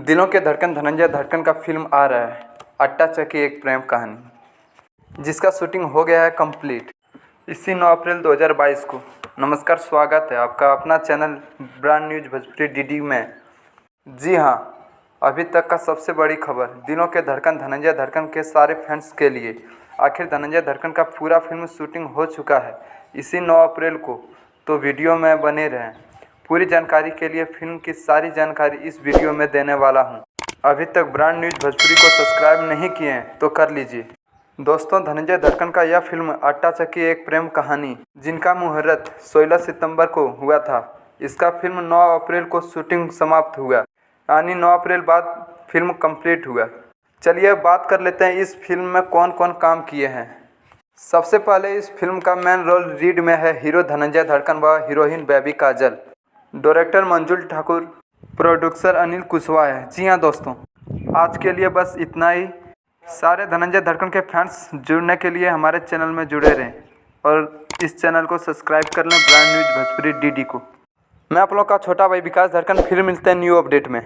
दिलों के धड़कन धनंजय धड़कन का फिल्म आ रहा है अट्टा चक्की एक प्रेम कहानी, जिसका शूटिंग हो गया है कंप्लीट इसी 9 अप्रैल 2022 को। नमस्कार, स्वागत है आपका अपना channel brand news Bhojpuri DD में। जी हाँ, अभी तक का सबसे बड़ी खबर दिलों के धड़कन धनंजय धड़कन के सारे फैंस के लिए। आखिर धनंजय धड़कन का पूरा फिल्म शूटिंग हो चुका है इसी 9 अप्रैल को, तो वीडियो में बने रहें। पूरी जानकारी के लिए फिल्म की सारी जानकारी इस वीडियो में देने वाला हूं। अभी तक ब्रांड न्यूज भोजपुरी को सब्सक्राइब नहीं किए हैं तो कर लीजिए। दोस्तों, धनंजय धड़कन का यह फिल्म अट्टा चक्की एक प्रेम कहानी, जिनका मुहूर्त 16 सितंबर को हुआ था, इसका फिल्म 9 अप्रैल को शूटिंग समाप्त हुआ, यानी 9 अप्रैल बाद फिल्म कंप्लीट हुआ। चलिए बात कर लेते हैं इस फिल्म में कौन कौन काम किए हैं। सबसे पहले इस फिल्म का मेन रोल लीड में है हीरो धनंजय धड़कन व हीरोइन बेबी काजल। डायरेक्टर मंजुल ठाकुर, प्रोड्यूसर अनिल कुशवाहा है। जी हाँ दोस्तों, आज के लिए बस इतना ही। सारे धनंजय धड़कन के फैंस जुड़ने के लिए हमारे चैनल में जुड़े रहें और इस चैनल को सब्सक्राइब कर लें, ब्रांड न्यूज भोजपुरी डीडी को। मैं आप लोग का छोटा भाई विकास धड़कन, फिर मिलते हैं न्यू अपडेट में।